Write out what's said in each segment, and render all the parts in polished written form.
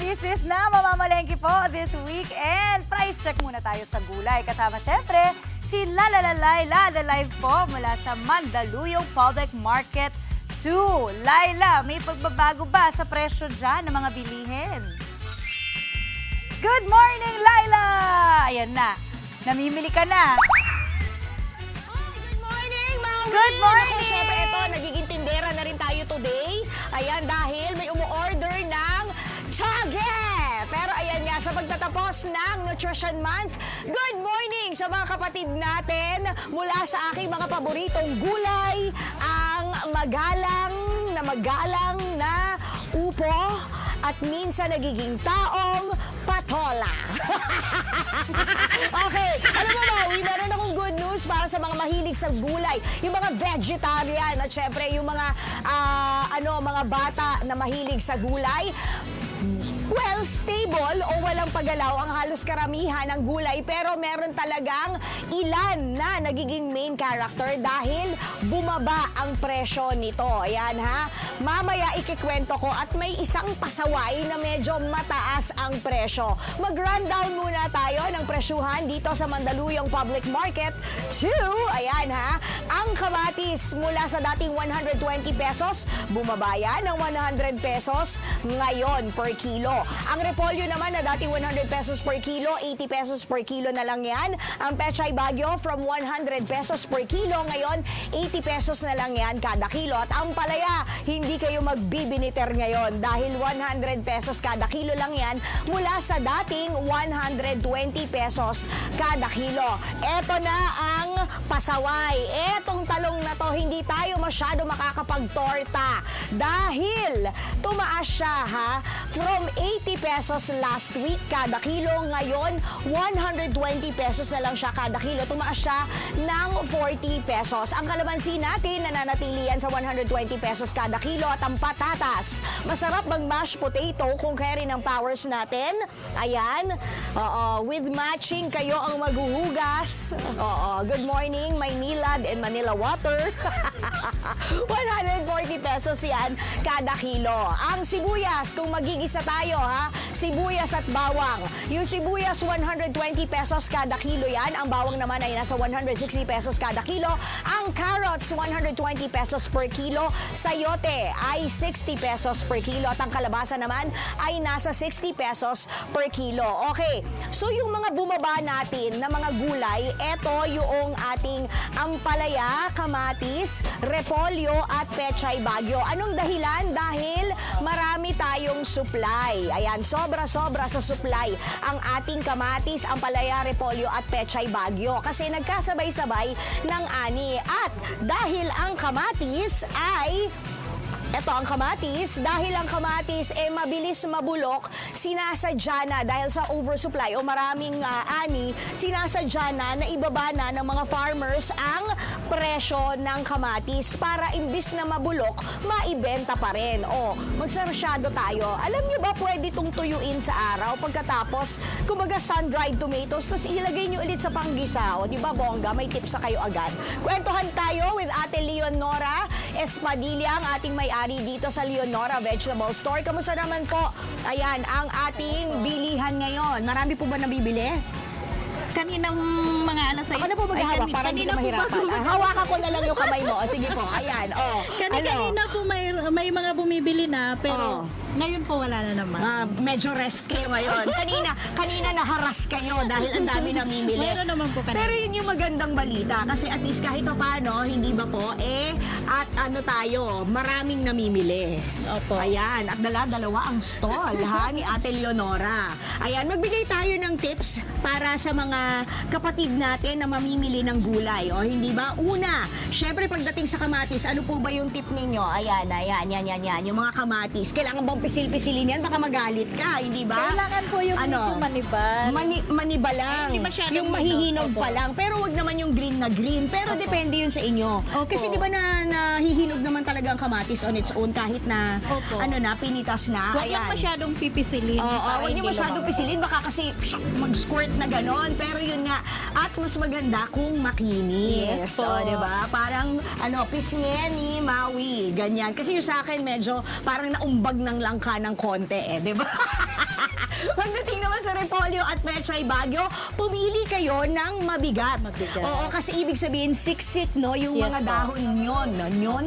business na mamamalengke po this week and price check muna tayo sa gulay. Kasama syempre si Laila the live po mula sa Mandaluyong Public Market 2. Laila, may pagbabago ba sa presyo dyan ng mga bilihin? Good morning, Laila! Ayan na, namimili ka na. Good morning, Maui! Good morning! Ako, syempre, ito, nagiging tindera na rin tayo today. Ayan, dahil may umu-order ng Tsoge! Pero ayan nga, sa pagtatapos ng Nutrition Month, good morning sa mga kapatid natin mula sa aking mga paboritong gulay, ang magalang na upo at minsan nagiging taong patola. Okay, alam mo ba, meron akong good news para sa mga mahilig sa gulay, yung mga vegetarian at syempre yung mga mga bata na mahilig sa gulay. Well, stable o walang paggalaw ang halos karamihan ng gulay pero meron talagang ilan na nagiging main character dahil bumaba ang presyo nito. Ayan ha, mamaya ikikwento ko at may isang pasaway na medyo mataas ang presyo. Mag-rundown muna tayo ng presyuhan dito sa Mandaluyong Public Market 2. Ayan ha, ang kamatis mula sa dating 120 pesos, bumaba yan ng 100 pesos ngayon per kilo. Ang repolyo naman na dati 100 pesos per kilo, 80 pesos per kilo na lang yan. Ang pechay bagyo from 100 pesos per kilo, ngayon 80 pesos na lang yan kada kilo. At ang palaya, hindi kayo magbibiniter ngayon dahil 100 pesos kada kilo lang yan mula sa dating 120 pesos kada kilo. Eto na ang pasaway. Etong talong na to, hindi tayo masyado makakapagtorta dahil tumaas siya ha, from 80 pesos last week kada kilo, ngayon 120 pesos na lang siya kada kilo. Tumaas siya ng 40 pesos. Ang kalamansi natin nananatili yan sa 120 pesos kada kilo at ang patatas, masarap mag mashed potato kung carry ng powers natin. Ayan, with matching kayo ang maghuhugas. Good morning, Maynilad and Manila Water. 140 pesos yan kada kilo. Ang sibuyas, kung magigisa tayo ha, sibuyas at bawang. Yung sibuyas 120 pesos kada kilo yan. Ang bawang naman ay nasa 160 pesos kada kilo. Ang carrots 120 pesos per kilo. Sayote ay 60 pesos per kilo. At ang kalabasa naman ay nasa 60 pesos per kilo. Okay, so yung mga bumaba natin na mga gulay, eto yung ating ampalaya, kamatis, repolyo at pechay bagyo. Anong dahilan? Dahil marami tayong supply. Ayan, sobra-sobra sa supply ang ating kamatis, ampalaya, repolyo at pechay bagyo. Kasi nagkasabay-sabay ng ani. At dahil ang kamatis ay ito ang kamatis, dahil ang kamatis mabilis mabulok, sinasadya na dahil sa oversupply o maraming ani, sinasadya na ibaba na ng mga farmers ang presyo ng kamatis para imbis na mabulok, maibenta pa rin. O, magsarasyado tayo. Alam niyo ba pwede itong tuyuin sa araw pagkatapos, kumbaga sun-dried tomatoes, tapos ilagay niyo ulit sa panggisa. O, di ba bongga? May tips na kayo agad. Kwentuhan tayo with Ate Leonora Espadilla, ang ating may-ari dito sa Leonora Vegetable Store. Kamusta naman po? Ayan, ang ating bilihan ngayon. Marami po ba nabibili? Kaninang mga alas 6. Ako na po maghahawak para hindi ka mahirapan. Hawakan ko na lang yung kamay mo. Sige po, ayan. Kanina po may mga bumibili na, pero ngayon po wala na naman. Medyo rest kayo ngayon. Kanina naharas kayo dahil ang dami namimili. Meron naman po kanina. Pero yun yung magandang balita kasi at least kahit pa paano, hindi ba po, at ano tayo, maraming namimili. Opo. Ayan, at dalawa ang stall ha, ni Ate Leonora. Ayan, magbigay tayo ng tips para sa mga kapatid natin na mamimili ng gulay. O hindi ba? Una, syempre pagdating sa kamatis, ano po ba yung tip ninyo? Ayan. Yung mga kamatis. Kailangan bang pisil-pisilin yan? Baka magalit ka, hindi ba? Kailangan po yung medyo manibal. Maniba lang. Hindi masyadong Yung mahihinog opo. pa lang. Pero wag naman yung green na green. Pero Opo. depende yun sa inyo. Opo. Kasi di ba nahihinog naman talaga ang kamatis on its own kahit na Opo. pinitas na. Huwag lang masyadong pipisilin. para Huwag hindi niyo masyadong lumabas. pisilin. Baka kasi mag-squirt na ganon. Pero yun nga. At mas maganda kung makinis. Yes po. Diba? Parang pisngin ni Maui. Ganyan. Kasi yung sa akin medyo parang naumbag ng langka ng konti diba? Pagdating naman sa Repolyo at Pechay Baguio, pumili kayo ng mabigat. Mabigat. Oo, kasi ibig sabihin siksik, no? Yung Yes mga po. dahon nyon. Nyon?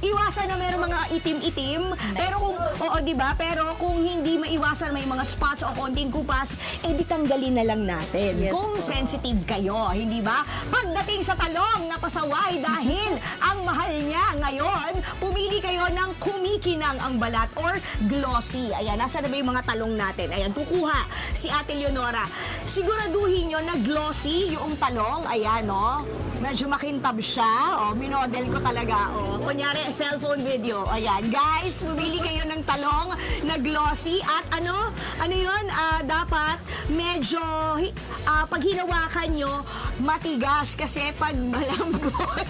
Iwasan na meron mga itim-itim. Pero kung, oo, di ba? Pero kung hindi maiwasan, may mga spots o konting kupas, di tanggalin na lang natin. Yes Kung po. sensitive kayo, hindi ba? Pagdating sa talong, napasaway dahil ang mahal niya ngayon, pumili kayo ng kumikinang ang balat or glossy. Ayan, nasa na ba yung mga talong natin? Ayan, kukuha si Ate Leonora. Siguraduhin nyo na glossy yung talong. Ayan, no? Medyo makintab siya. O, minodel ko talaga. O, kunyari, cellphone video. Ayan, guys, pumili kayo ng talong na glossy at ano yun, dapat medyo, pag hinawakan nyo, matigas kasi pag malambot.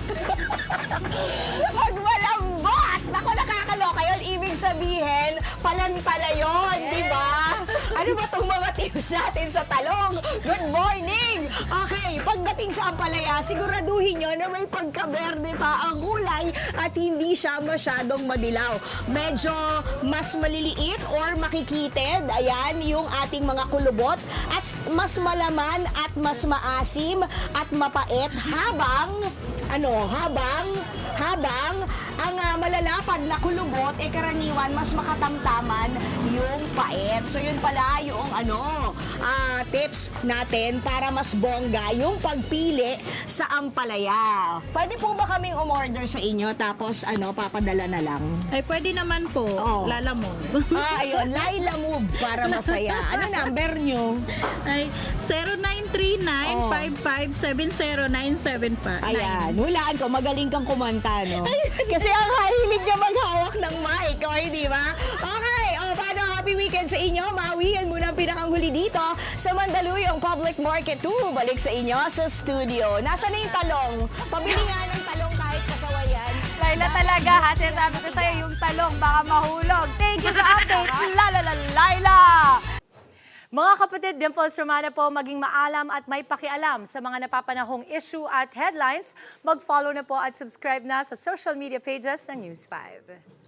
Pag malambot! Naku, nakakaloka yun. Ibig sabihin, palantala yun, di ba? Ano ba itong mga tips natin sa talong? Good morning! Okay, pagdating sa ampalaya, siguraduhin nyo na may pagka-berde pa ang kulay at hindi siya masyadong madilaw. Medyo mas maliliit or makikitid, ayan, yung ating mga kulubot at mas malaman at mas maasim at mapait habang ang malalapad na kulubot karaniwan mas makatamtaman yung pait. So yun pala yung tips natin para mas bongga yung pagpili sa ampalaya. Pwede po ba kaming umorder sa inyo tapos papadala na lang? Ay, pwede naman po. Oo. Lalamog. Ayun, Laila Move para masaya. Ano number nyo? Ay, 0939-5570-975. Ayan, hulaan ko, magaling kang kumanta, no? Kasi ang hilig niya maghawak ng mic, o hindi ba? Okay, paano happy weekend sa inyo? Maui, yan muna ang pinakahuli dito sa Mandaluyong Public Market 2. Balik sa inyo sa studio. Nasaan na yung talong? Pabili nga ng talong kahit kasawayan. Laila talaga, ha? Sinasabi ko sa'yo, yung talong baka mahulog. Thank you sa update, Laila! Mga kapatid, Dimples Romana po, maging maalam at may pakialam sa mga napapanahong issue at headlines. Mag-follow na po at subscribe na sa social media pages ng News 5.